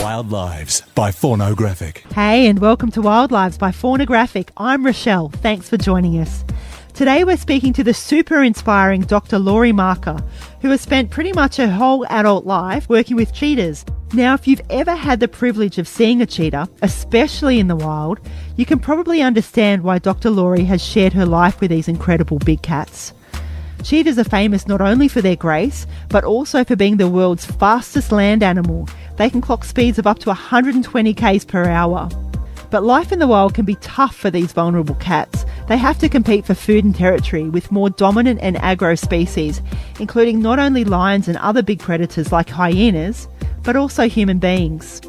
Wild Lives by Faunographic. Hey, and welcome to Wild Lives by Faunographic. I'm Rochelle. Thanks for joining us. Today we're speaking to the super inspiring Dr Laurie Marker, who has spent pretty much her whole adult life working with cheetahs. Now, if you've ever had the privilege of seeing a cheetah, especially in the wild, you can probably understand why Dr Laurie has shared her life with these incredible big cats. Cheetahs are famous not only for their grace, but also for being the world's fastest land animal. They can clock speeds of up to 120 k's per hour. But life in the wild can be tough for these vulnerable cats. They have to compete for food and territory with more dominant and aggro species, including not only lions and other big predators like hyenas, but also human beings.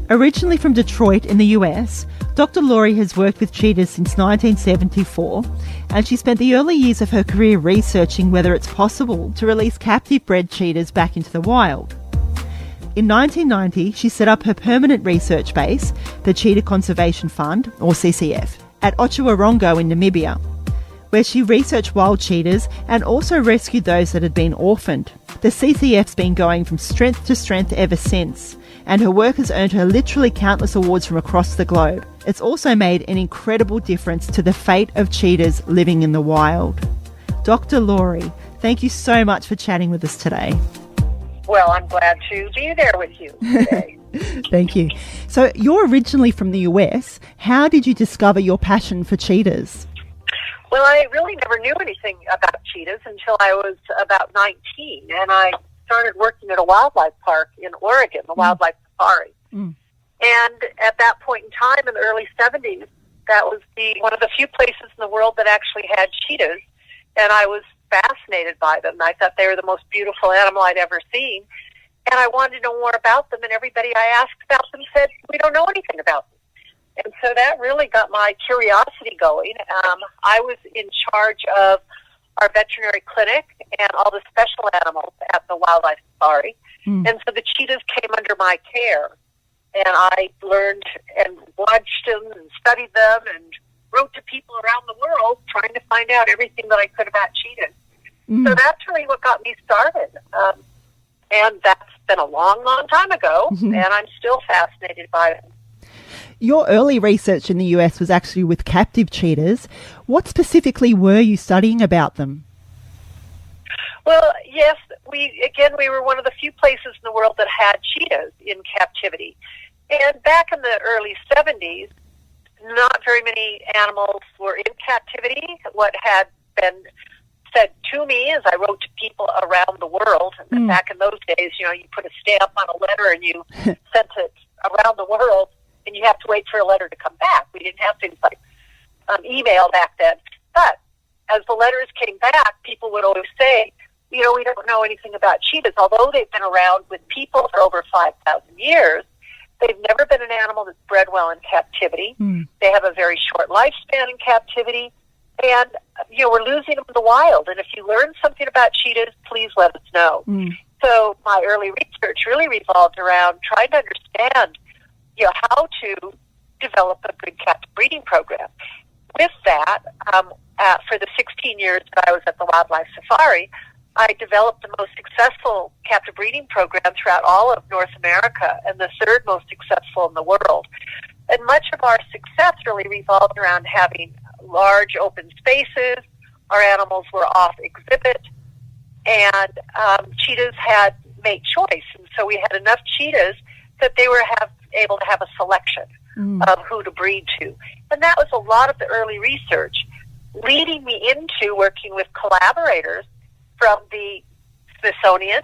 Originally from Detroit in the US, Dr Laurie has worked with cheetahs since 1974, and she spent the early years of her career researching whether it's possible to release captive bred cheetahs back into the wild. In 1990, she set up her permanent research base, the Cheetah Conservation Fund, or CCF, at Otjiwarongo in Namibia, where she researched wild cheetahs and also rescued those that had been orphaned. The CCF's been going from strength to strength ever since, and her work has earned her literally countless awards from across the globe. It's also made an incredible difference to the fate of cheetahs living in the wild. Dr Laurie, thank you so much for chatting with us today. Well, I'm glad to be there with you today. Thank you. So you're originally from the US. How did you discover your passion for cheetahs? Well, I really never knew anything about cheetahs until I was about 19, and I started working at a wildlife park in Oregon, the Wildlife Safari. And at that point in time, in the early 70s, that was one of the few places in the world that actually had cheetahs, and I was fascinated by them. I thought they were the most beautiful animal I'd ever seen, and I wanted to know more about them, and everybody I asked about them said, we don't know anything about them. And so that really got my curiosity going. I was in charge of our veterinary clinic and all the special animals at the Wildlife Safari, and so the cheetahs came under my care, and I learned and watched them and studied them and wrote to people around the world trying to find out everything that I could about cheetahs. So that's really what got me started. And that's been a long, long time ago, and I'm still fascinated by them. Your early research in the US was actually with captive cheetahs. What specifically were you studying about them? Well, yes, we were one of the few places in the world that had cheetahs in captivity. And back in the early 70s, not very many animals were in captivity. What had been said to me as I wrote to people around the world, and back in those days, you put a stamp on a letter and you sent it around the world, and you have to wait for a letter to come back. We didn't have things like email back then. But as the letters came back, people would always say, we don't know anything about cheetahs. Although they've been around with people for over 5,000 years, they've never been an animal that's bred well in captivity. They have a very short lifespan in captivity. And, we're losing them in the wild. And if you learn something about cheetahs, please let us know. So my early research really revolved around trying to understand, how to develop a good captive breeding program. With that, for the 16 years that I was at the Wildlife Safari, I developed the most successful captive breeding program throughout all of North America and the third most successful in the world. And much of our success really revolved around having large open spaces. Our animals were off exhibit, and cheetahs had mate choice. And so we had enough cheetahs that they were able to have a selection of who to breed to. And that was a lot of the early research, leading me into working with collaborators from the Smithsonian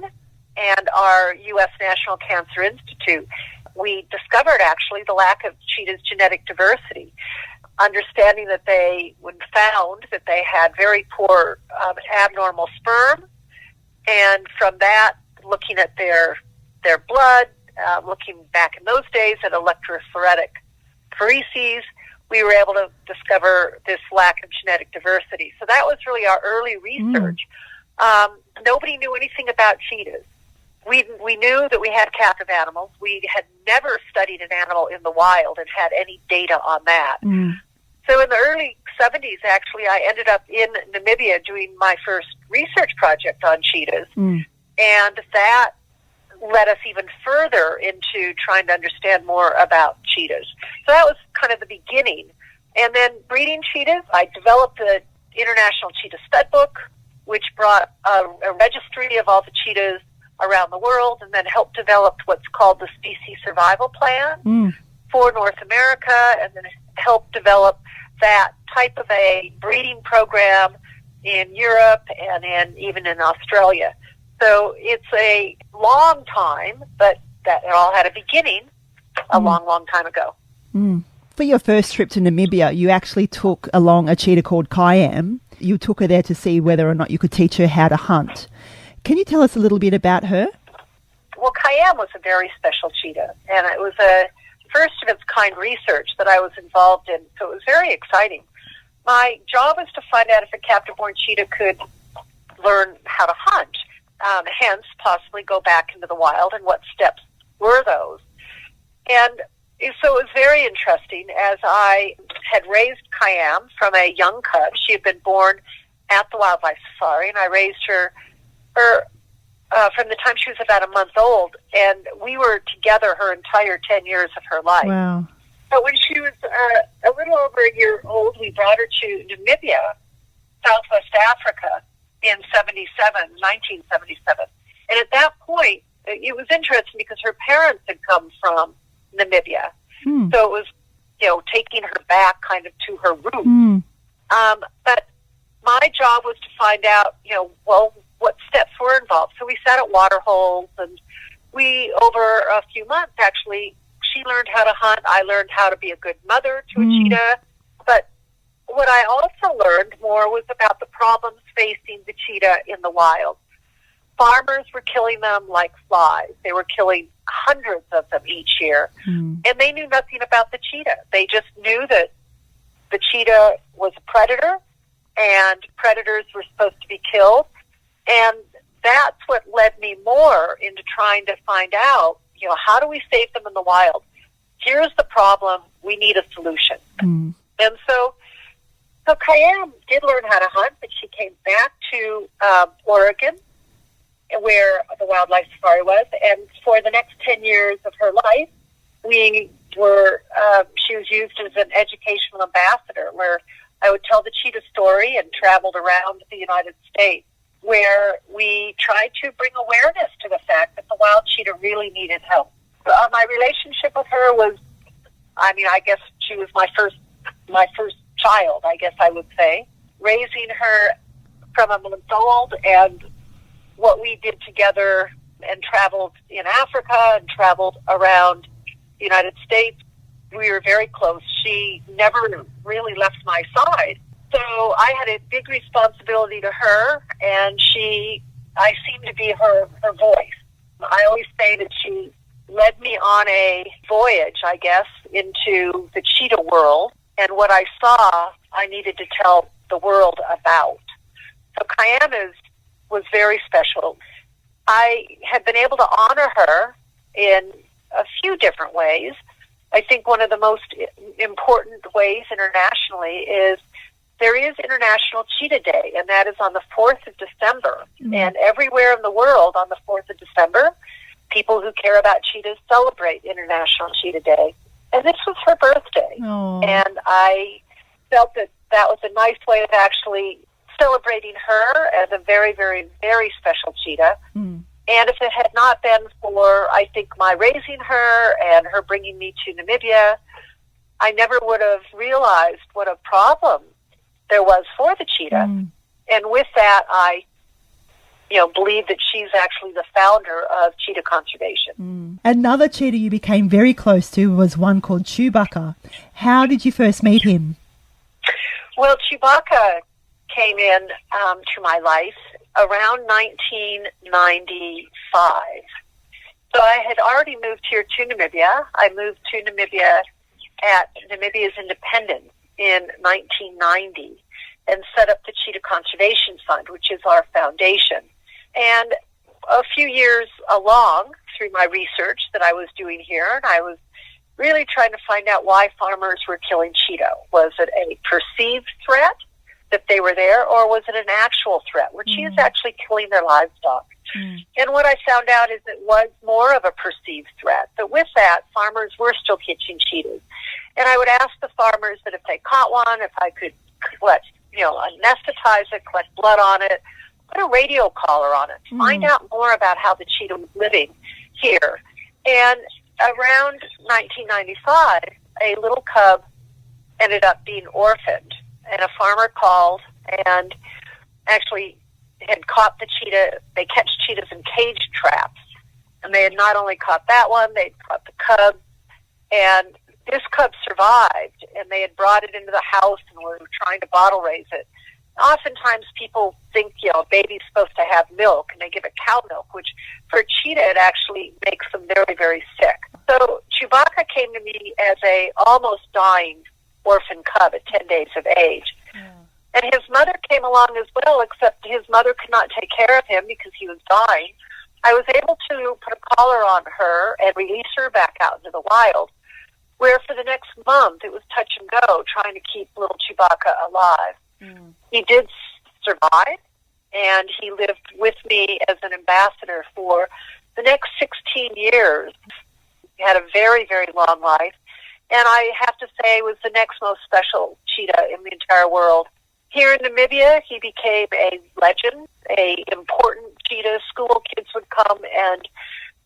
and our U.S. National Cancer Institute. We discovered, actually, the lack of cheetahs' genetic diversity, understanding that they found that they had very poor abnormal sperm, and from that, looking at their blood, looking back in those days at electrophoretic phereses, we were able to discover this lack of genetic diversity. So that was really our early research. Nobody knew anything about cheetahs. We knew that we had captive animals. We had never studied an animal in the wild and had any data on that. So in the early 70s, actually, I ended up in Namibia doing my first research project on cheetahs. And led us even further into trying to understand more about cheetahs. So that was kind of the beginning. And then breeding cheetahs, I developed the International Cheetah Stud Book, which brought a registry of all the cheetahs around the world, and then helped develop what's called the Species Survival Plan for North America, and then helped develop that type of a breeding program in Europe and even in Australia. So it's a long time, but that it all had a beginning a long, long time ago. For your first trip to Namibia, you actually took along a cheetah called Khayyam. You took her there to see whether or not you could teach her how to hunt. Can you tell us a little bit about her? Well, Khayyam was a very special cheetah, and it was a first of its kind research that I was involved in, so it was very exciting. My job was to find out if a captive-born cheetah could learn how to hunt, hence possibly go back into the wild, and what steps were those. And so it was very interesting as I had raised Khayyam from a young cub. She had been born at the wildlife safari, and I raised her from the time she was about a month old, and we were together her entire 10 years of her life. Wow. But when she was a little over a year old, we brought her to Namibia, Southwest Africa, in 1977. And at that point, it was interesting because her parents had come from Namibia. So it was, taking her back kind of to her roots. But my job was to find out, what steps were involved. So we sat at water holes, and we, over a few months, actually, she learned how to hunt. I learned how to be a good mother to a cheetah. But what I also learned more was about the problems facing the cheetah in the wild. Farmers were killing them like flies. They were killing hundreds of them each year. And they knew nothing about the cheetah. They just knew that the cheetah was a predator, and predators were supposed to be killed. And that's what led me more into trying to find out, how do we save them in the wild? Here's the problem. We need a solution. And so Khayyam did learn how to hunt, but she came back to Oregon, where the wildlife safari was. And for the next 10 years of her life, she was used as an educational ambassador, where I would tell the cheetah story and traveled around the United States, where we tried to bring awareness to the fact that the wild cheetah really needed help. My relationship with her was, I guess she was my first child, I guess I would say. Raising her from a month old, and what we did together, and traveled in Africa and traveled around the United States, we were very close. She never really left my side. So I had a big responsibility to her, and I seemed to be her voice. I always say that she led me on a voyage, I guess, into the cheetah world, and what I saw, I needed to tell the world about. So Khayyam was very special. I had been able to honor her in a few different ways. I think one of the most important ways internationally is there is International Cheetah Day, and that is on the 4th of December. And everywhere in the world on the 4th of December, people who care about cheetahs celebrate International Cheetah Day. And this was her birthday. Aww. And I felt that was a nice way of actually celebrating her as a very, very, very special cheetah. And if it had not been for, I think, my raising her and her bringing me to Namibia, I never would have realized what a problem there was for the cheetah. And with that, I believe that she's actually the founder of cheetah conservation. Another cheetah you became very close to was one called Chewbacca. How did you first meet him? Well, Chewbacca came in to my life around 1995. So I had already moved here to Namibia. I moved to Namibia at Namibia's independence in 1990 and set up the Cheetah Conservation Fund, which is our foundation. And a few years along through my research that I was doing here, and I was really trying to find out why farmers were killing cheetah. Was it a perceived threat that they were there, or was it an actual threat where cheetahs actually killing their livestock? And what I found out is it was more of a perceived threat. But with that, farmers were still catching cheetahs. And I would ask the farmers that if they caught one, if I could collect, anesthetize it, collect blood on it, put a radio collar on it, find out more about how the cheetah was living here. And around 1995, a little cub ended up being orphaned. And a farmer called and actually had caught the cheetah. They catch cheetahs in cage traps. And they had not only caught that one, they'd caught the cub. And this cub survived. And they had brought it into the house and were trying to bottle raise it. Oftentimes people think, a baby's supposed to have milk, and they give it cow milk, which for a cheetah, it actually makes them very, very sick. So Chewbacca came to me as a almost dying orphan cub at 10 days of age. And his mother came along as well, except his mother could not take care of him because he was dying. I was able to put a collar on her and release her back out into the wild, where for the next month it was touch and go, trying to keep little Chewbacca alive. He did survive, and he lived with me as an ambassador for the next 16 years. He had a very, very long life, and I have to say was the next most special cheetah in the entire world. Here in Namibia, he became a legend, a important cheetah. School kids would come, and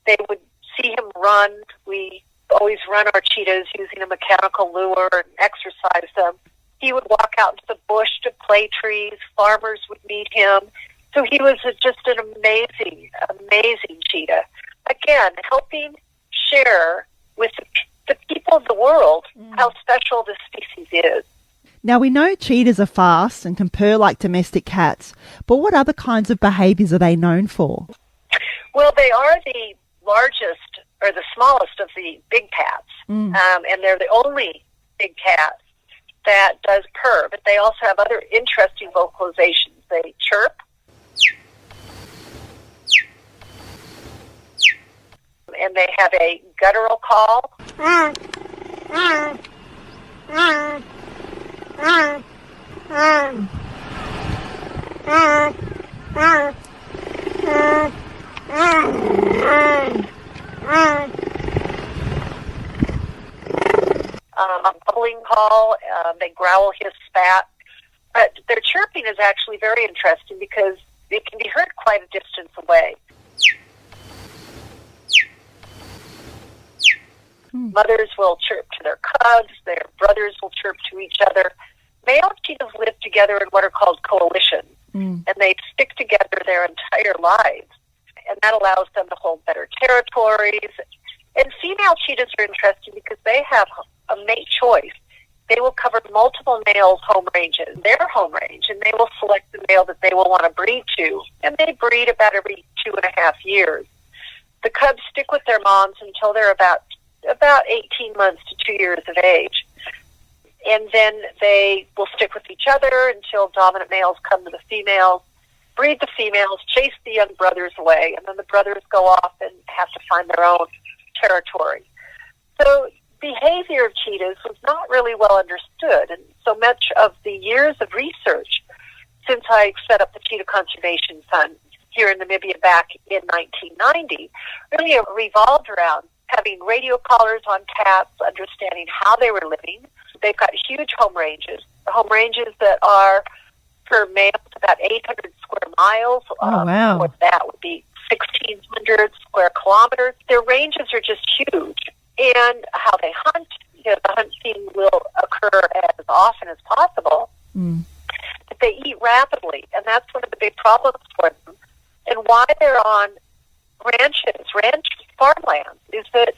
they would see him run. We always run our cheetahs using a mechanical lure and exercise them. He would walk out into the bush to play trees. Farmers would meet him. So he was just an amazing, amazing cheetah. Again, helping share with the people of the world how special this species is. Now, we know cheetahs are fast and can purr like domestic cats, but what other kinds of behaviours are they known for? Well, they are the largest or the smallest of the big cats, and they're the only big cat that does purr, but they also have other interesting vocalizations. They chirp, and they have a guttural call. A bubbling call, they growl, hiss, spat. But their chirping is actually very interesting because it can be heard quite a distance away. Mothers will chirp to their cubs, their brothers will chirp to each other. Male cheetahs live together in what are called coalitions, and they stick together their entire lives. And that allows them to hold better territories. And female cheetahs are interesting because they have a mate choice. They will cover multiple males' home ranges, their home range, and they will select the male that they will want to breed to. And they breed about every 2.5 years. The cubs stick with their moms until they're about 18 months to 2 years of age. And then they will stick with each other until dominant males come to the females, breed the females, chase the young brothers away, and then the brothers go off and have to find their own territory. So behavior of cheetahs was not really well understood, and so much of the years of research since I set up the Cheetah Conservation Fund here in Namibia back in 1990 really revolved around having radio collars on cats, understanding how they were living. They've got huge home ranges that are, for males, about 800 square miles. Oh, wow. What that would be 1,600 square kilometers. Their ranges are just huge. And how they hunt, the hunting will occur as often as possible. But they eat rapidly, and that's one of the big problems for them. And why they're on ranch farmlands is that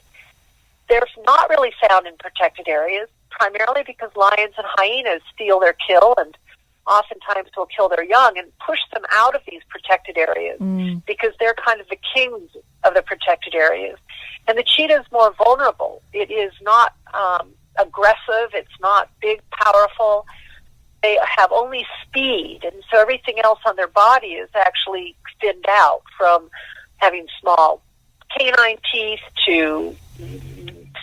they're not really found in protected areas, primarily because lions and hyenas steal their kill and oftentimes will kill their young and push them out of these protected areas because they're kind of the kings of the protected areas. And the cheetah is more vulnerable. It is not aggressive. It's not big, powerful. They have only speed, and so everything else on their body is actually thinned out, from having small canine teeth to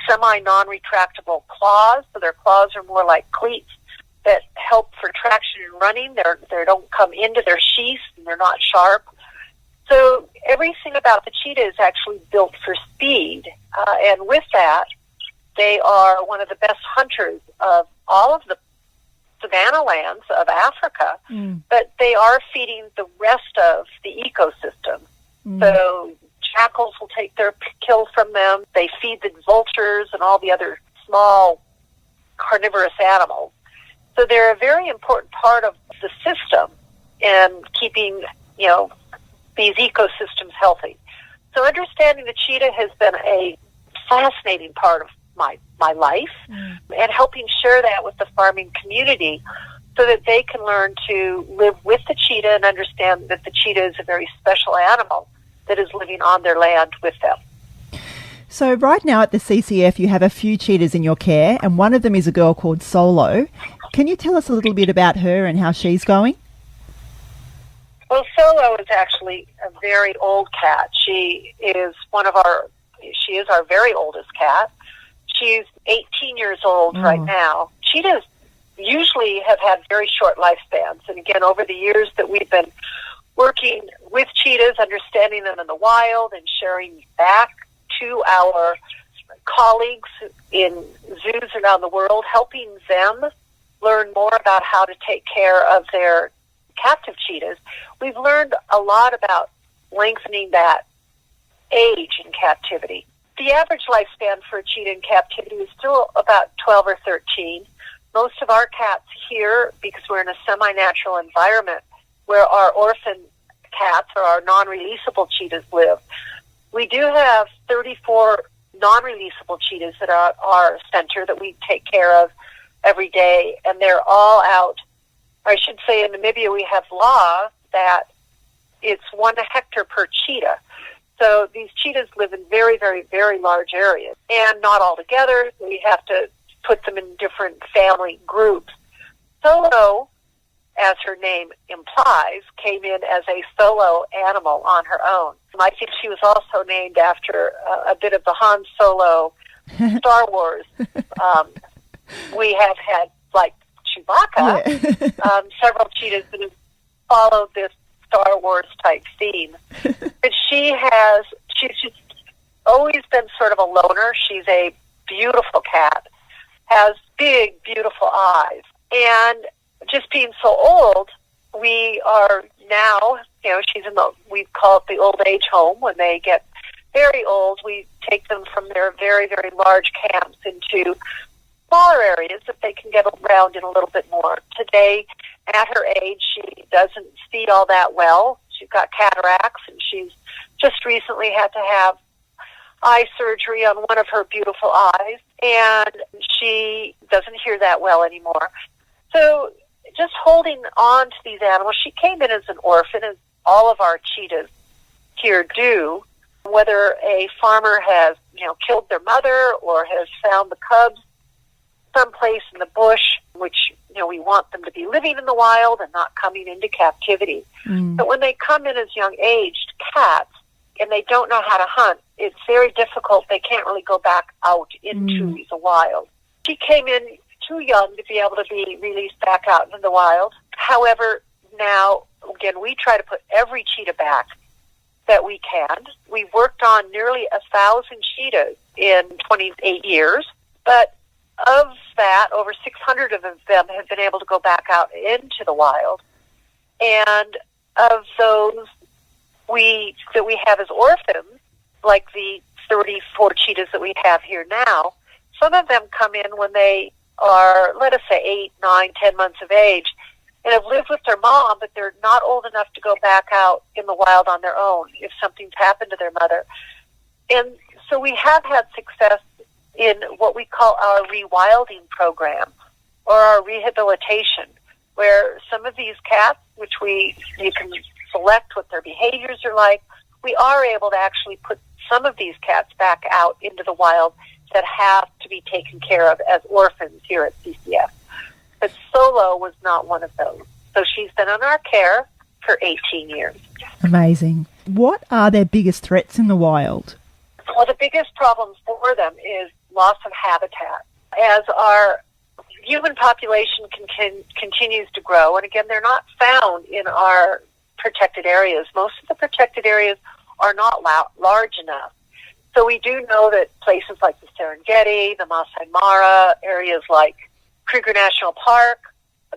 semi-non-retractable claws. So their claws are more like cleats that help for traction and running. They don't come into their sheaths, and they're not sharp. So everything about the cheetah is actually built for speed. And with that, they are one of the best hunters of all of the savanna lands of Africa, but they are feeding the rest of the ecosystem. So jackals will take their kill from them. They feed the vultures and all the other small carnivorous animals. So they're a very important part of the system in keeping, these ecosystems healthy. So understanding the cheetah has been a fascinating part of my life, and helping share that with the farming community so that they can learn to live with the cheetah and understand that the cheetah is a very special animal that is living on their land with them. So right now at the CCF you have a few cheetahs in your care, and one of them is a girl called Solo. Can you tell us a little bit about her and how she's going? Well, Solo is actually a very old cat. She is our very oldest cat. She's 18 years old right now. Cheetahs usually have had very short lifespans. And again, over the years that we've been working with cheetahs, understanding them in the wild and sharing back to our colleagues in zoos around the world, helping them learn more about how to take care of their captive cheetahs, we've learned a lot about lengthening that age in captivity. The average lifespan for a cheetah in captivity is still about 12 or 13. Most of our cats here, because we're in a semi-natural environment where our orphan cats or our non-releasable cheetahs live, we do have 34 non-releasable cheetahs at our center that we take care of every day, and they're all out. I should say in Namibia we have law that it's 1 hectare per cheetah. So these cheetahs live in very, very, very large areas, and not all together. We have to put them in different family groups. Solo, as her name implies, came in as a solo animal on her own. I think she was also named after a bit of the Han Solo Star Wars. We have had, like Chewbacca, several cheetahs that have followed this Star Wars type theme. But she's just always been sort of a loner. She's a beautiful cat, has big, beautiful eyes. And just being so old, we are now, she's we call it the old age home. When they get very old, we take them from their very, very large camps into smaller areas that they can get around in a little bit more. Today, at her age, she doesn't see all that well. She's got cataracts, and she's just recently had to have eye surgery on one of her beautiful eyes, and she doesn't hear that well anymore. So just holding on to these animals, she came in as an orphan, as all of our cheetahs here do. Whether a farmer has, killed their mother or has found the cubs someplace in the bush, which, we want them to be living in the wild and not coming into captivity. But when they come in as young-aged cats and they don't know how to hunt, it's very difficult. They can't really go back out into the wild. She came in too young to be able to be released back out into the wild. However, now, again, we try to put every cheetah back that we can. We've worked on nearly 1,000 cheetahs in 28 years, but of that, over 600 of them have been able to go back out into the wild. And of those that we have as orphans, like the 34 cheetahs that we have here now, some of them come in when they are, let us say, 8, 9, 10 months of age, and have lived with their mom, but they're not old enough to go back out in the wild on their own if something's happened to their mother. And so we have had success in what we call our rewilding program, or our rehabilitation, where some of these cats, which you can select what their behaviors are like, we are able to actually put some of these cats back out into the wild that have to be taken care of as orphans here at CCF. But Solo was not one of those. So she's been in our care for 18 years. Amazing. What are their biggest threats in the wild? Well, the biggest problem for them is loss of habitat. As our human population continues to grow, and again, they're not found in our protected areas. Most of the protected areas are not large enough. So we do know that places like the Serengeti, the Masai Mara, areas like Kruger National Park,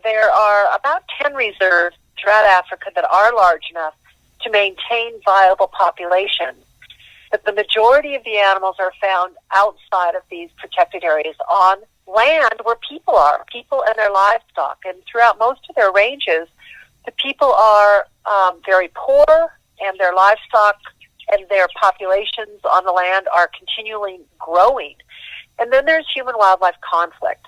there are about 10 reserves throughout Africa that are large enough to maintain viable populations. But the majority of the animals are found outside of these protected areas on land where people are, people and their livestock. And throughout most of their ranges, the people are very poor, and their livestock and their populations on the land are continually growing. And then there's human-wildlife conflict.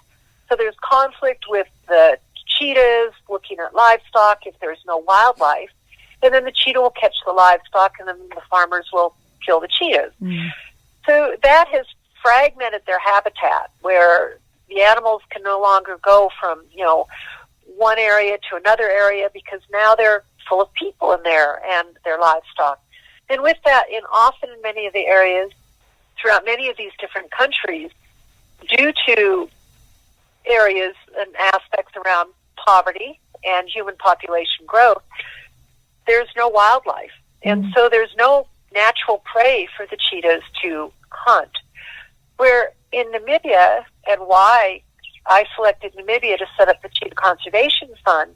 So there's conflict with the cheetahs looking at livestock if there's no wildlife, and then the cheetah will catch the livestock, and then the farmers will kill the cheetahs. So that has fragmented their habitat, where the animals can no longer go from, one area to another area, because now they're full of people in there and their livestock. And with that, often in many of the areas throughout many of these different countries, due to areas and aspects around poverty and human population growth, there's no wildlife. And so there's no natural prey for the cheetahs to hunt. Where in Namibia, and why I selected Namibia to set up the Cheetah Conservation Fund,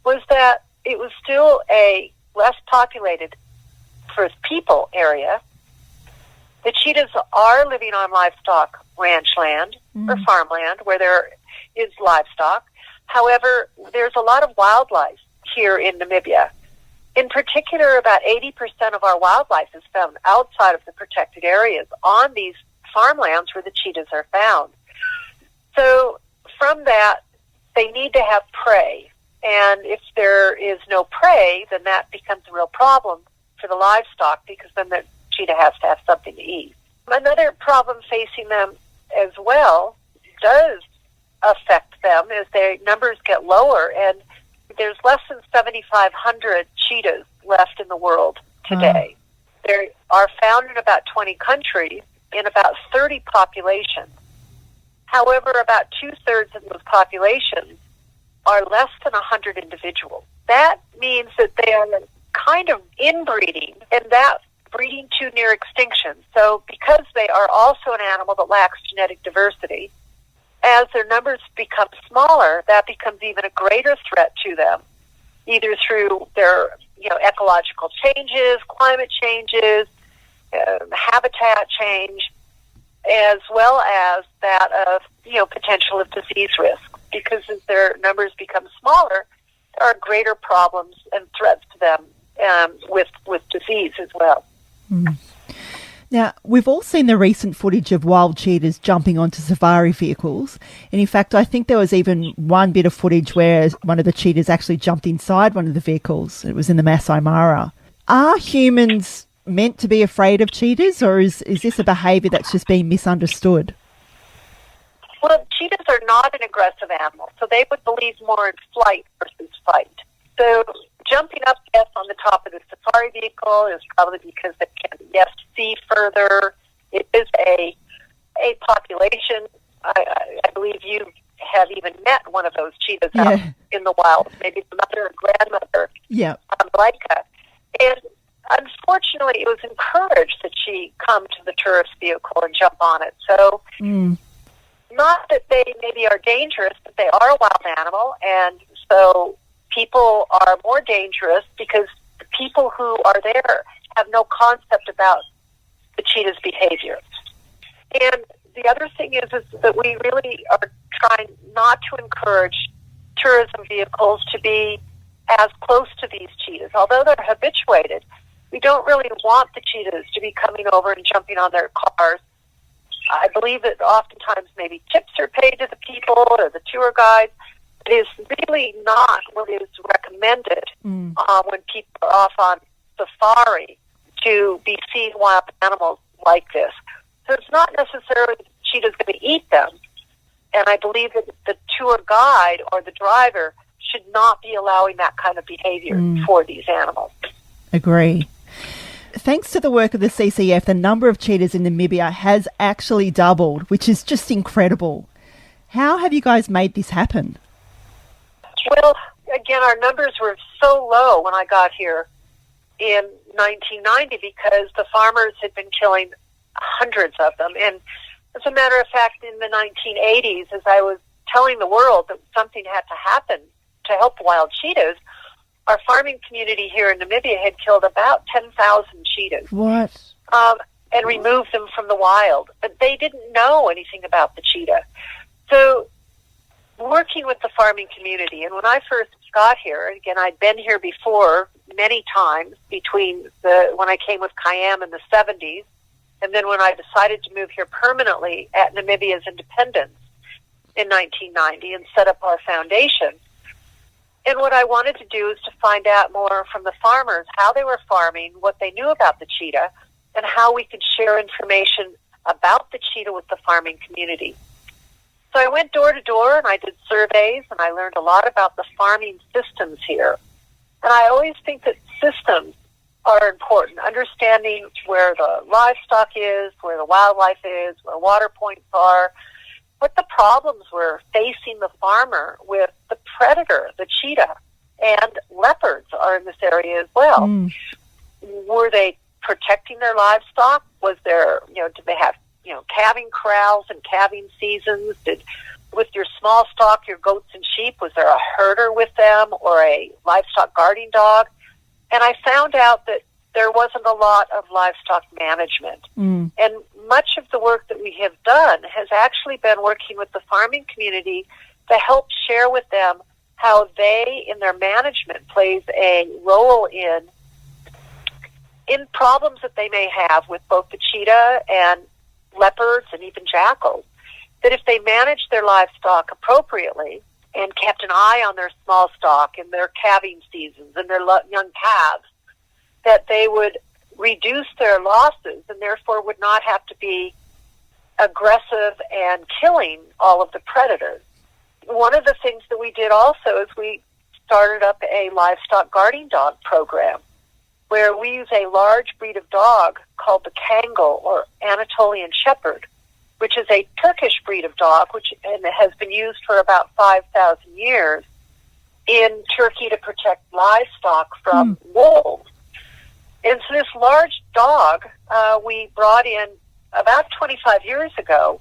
was that it was still a less populated for people area. The cheetahs are living on livestock ranch land or farmland where there is livestock. However, there's a lot of wildlife here in Namibia. In particular, about 80% of our wildlife is found outside of the protected areas on these farmlands where the cheetahs are found. So from that, they need to have prey. And if there is no prey, then that becomes a real problem for the livestock, because then the cheetah has to have something to eat. Another problem facing them as well does affect them as their numbers get lower, and there's less than 7,500 cheetahs left in the world today. They are found in about 20 countries in about 30 populations. However, about two-thirds of those populations are less than 100 individuals. That means that they are kind of inbreeding, and that breeding to near extinction. So because they are also an animal that lacks genetic diversity, as their numbers become smaller, that becomes even a greater threat to them, either through their ecological changes, climate changes, habitat change, as well as that of potential of disease risk. Because as their numbers become smaller, there are greater problems and threats to them with disease as well. Now, we've all seen the recent footage of wild cheetahs jumping onto safari vehicles. And in fact, I think there was even one bit of footage where one of the cheetahs actually jumped inside one of the vehicles. It was in the Masai Mara. Are humans meant to be afraid of cheetahs, or is this a behaviour that's just being misunderstood? Well, cheetahs are not an aggressive animal, so they would believe more in flight versus fight. So jumping up, yes, on the top of the safari vehicle is probably because they can, yes, see further. It is a population. I believe you have even met one of those cheetahs out in the wild, maybe the mother or grandmother, Laika. And unfortunately, it was encouraged that she come to the tourist vehicle and jump on it. So not that they maybe are dangerous, but they are a wild animal, and so people are more dangerous because the people who are there have no concept about the cheetah's behavior. And the other thing is that we really are trying not to encourage tourism vehicles to be as close to these cheetahs. Although they're habituated, we don't really want the cheetahs to be coming over and jumping on their cars. I believe that oftentimes maybe tips are paid to the people or the tour guides. It is really not what is recommended when people are off on safari to be seeing wild animals like this. So it's not necessarily that the cheetah's going to eat them. And I believe that the tour guide or the driver should not be allowing that kind of behavior for these animals. Agree. Thanks to the work of the CCF, the number of cheetahs in Namibia has actually doubled, which is just incredible. How have you guys made this happen? Well, again, our numbers were so low when I got here in 1990 because the farmers had been killing hundreds of them. And as a matter of fact, in the 1980s, as I was telling the world that something had to happen to help wild cheetahs, our farming community here in Namibia had killed about 10,000 cheetahs. What? And removed them from the wild. But they didn't know anything about the cheetah. So working with the farming community, and when I first got here, again, I'd been here before many times between when I came with Khayyam in the 70s, and then when I decided to move here permanently at Namibia's independence in 1990 and set up our foundation. And what I wanted to do is to find out more from the farmers, how they were farming, what they knew about the cheetah, and how we could share information about the cheetah with the farming community. So I went door to door and I did surveys and I learned a lot about the farming systems here. And I always think that systems are important, understanding where the livestock is, where the wildlife is, where water points are, what the problems were facing the farmer with the predator, the cheetah, and leopards are in this area as well. Were they protecting their livestock? Was there, did they have, calving corrals and calving seasons? With your small stock, your goats and sheep, was there a herder with them or a livestock guarding dog? And I found out that there wasn't a lot of livestock management. And much of the work that we have done has actually been working with the farming community to help share with them how they, in their management, plays a role in problems that they may have with both the cheetah and leopards and even jackals. That if they manage their livestock appropriately and kept an eye on their small stock and their calving seasons and their young calves, that they would reduce their losses and therefore would not have to be aggressive and killing all of the predators. One of the things that we did also is we started up a livestock guarding dog program where we use a large breed of dog called the Kangal or Anatolian Shepherd, which is a Turkish breed of dog and it has been used for about 5,000 years in Turkey to protect livestock from wolves. And so this large dog we brought in about 25 years ago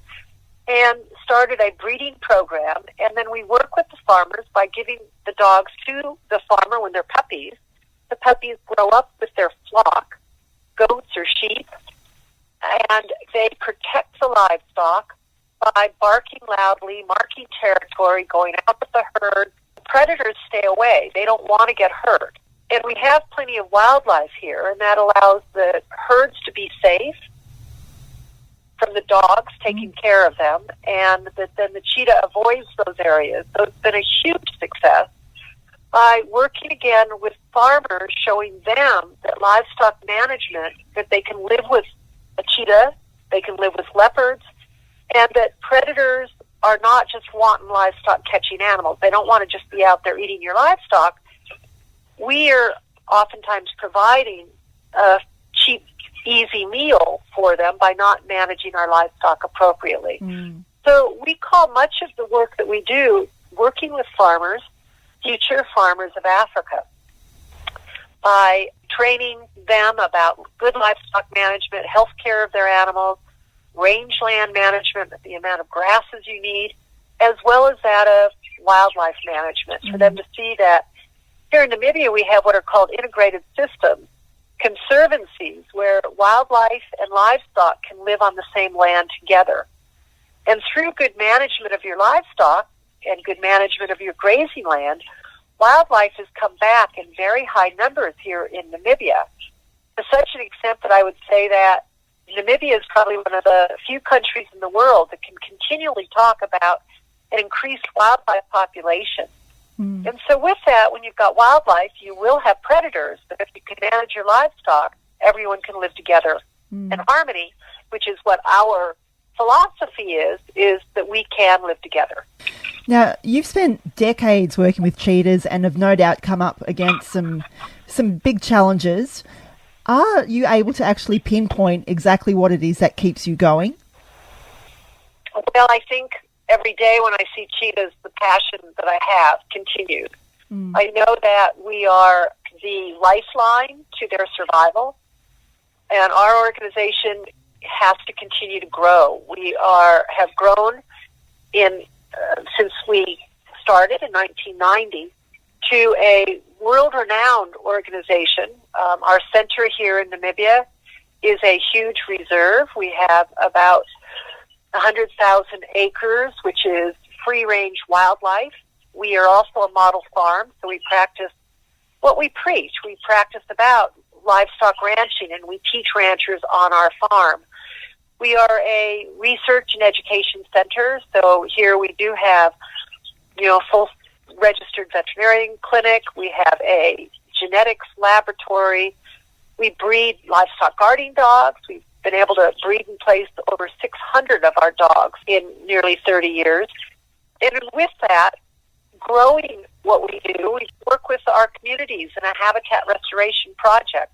and started a breeding program. And then we work with the farmers by giving the dogs to the farmer when they're puppies. The puppies grow up with their flock, goats or sheep, and they protect the livestock by barking loudly, marking territory, going out with the herd. The predators stay away. They don't want to get hurt. And we have plenty of wildlife here, and that allows the herds to be safe from the dogs taking care of them, and then the cheetah avoids those areas. So it's been a huge success by working again with farmers, showing them that livestock management, that they can live with a cheetah, they can live with leopards, and that predators are not just wanton livestock catching animals. They don't want to just be out there eating your livestock. We are oftentimes providing a cheap, easy meal for them by not managing our livestock appropriately. So we call much of the work that we do working with farmers, future farmers of Africa, by training them about good livestock management, health care of their animals, rangeland management, the amount of grasses you need, as well as that of wildlife management, for them to see that here in Namibia we have what are called integrated systems, conservancies, where wildlife and livestock can live on the same land together. And through good management of your livestock and good management of your grazing land, wildlife has come back in very high numbers here in Namibia, to such an extent that I would say that Namibia is probably one of the few countries in the world that can continually talk about an increased wildlife population. And so with that, when you've got wildlife, you will have predators, but if you can manage your livestock, everyone can live together in harmony, which is what our philosophy is that we can live together. Now, you've spent decades working with cheetahs and have no doubt come up against some big challenges. Are you able to actually pinpoint exactly what it is that keeps you going? Well, I think every day when I see cheetahs, the passion that I have continues. I know that we are the lifeline to their survival, and our organization has to continue to grow. We have grown since we started in 1990 to a world-renowned organization. Our center here in Namibia is a huge reserve. We have about 100,000 acres, which is free-range wildlife. We are also a model farm, so we practice what we preach. We practice about livestock ranching, and we teach ranchers on our farm. We are a research and education center, so here we do have, full registered veterinarian clinic. We have a genetics laboratory. We breed livestock guarding dogs. We've been able to breed and place over 600 of our dogs in nearly 30 years. And with that, growing what we do, we work with our communities in a habitat restoration project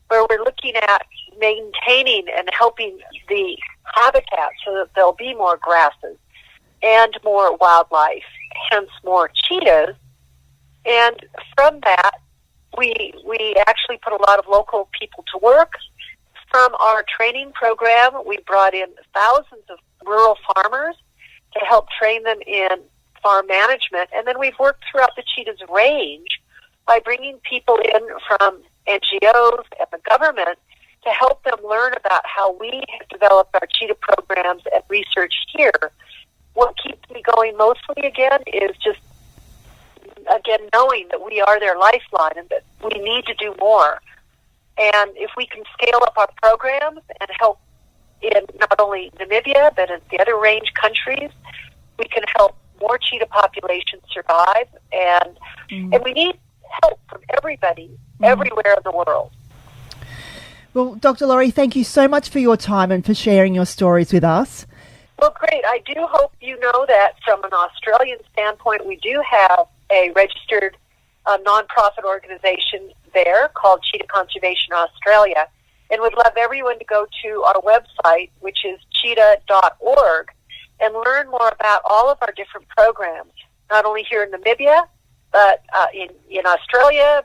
where we're looking at maintaining and helping the habitat so that there'll be more grasses and more wildlife, hence more cheetahs. And from that, we actually put a lot of local people to work. From our training program, we brought in thousands of rural farmers to help train them in farm management. And then we've worked throughout the cheetahs range by bringing people in from NGOs and the government to help them learn about how we have developed our cheetah programs and research here. What keeps me going mostly, again, is just, knowing that we are their lifeline and that we need to do more. And if we can scale up our programs and help in not only Namibia, but in the other range countries, we can help more cheetah populations survive. And we need help from everybody, everywhere in the world. Well, Dr. Laurie, thank you so much for your time and for sharing your stories with us. Well, great. I do hope you know that from an Australian standpoint, we do have a registered nonprofit organization there called Cheetah Conservation Australia, and would love everyone to go to our website, which is cheetah.org, and learn more about all of our different programs, not only here in Namibia, but in Australia,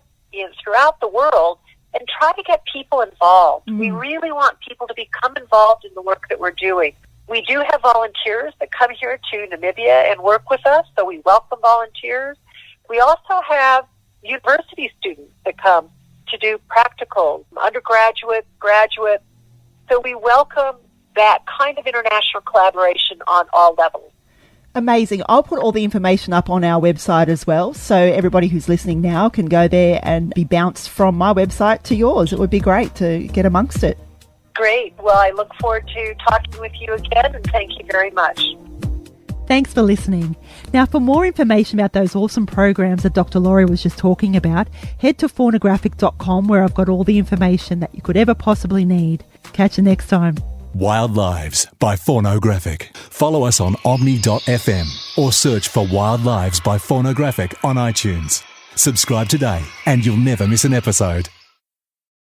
throughout the world, and try to get people involved. We really want people to become involved in the work that we're doing. We do have volunteers that come here to Namibia and work with us, so we welcome volunteers. We also have university students that come to do practicals, undergraduate, graduate. So we welcome that kind of international collaboration on all levels. Amazing. I'll put all the information up on our website as well, so everybody who's listening now can go there and be bounced from my website to yours. It would be great to get amongst it. Great. Well, I look forward to talking with you again, and thank you very much. Thanks for listening. Now, for more information about those awesome programs that Dr. Laurie was just talking about, head to faunographic.com, where I've got all the information that you could ever possibly need. Catch you next time. Wild Lives by Faunographic. Follow us on omni.fm or search for Wild Lives by Faunographic on iTunes. Subscribe today and you'll never miss an episode.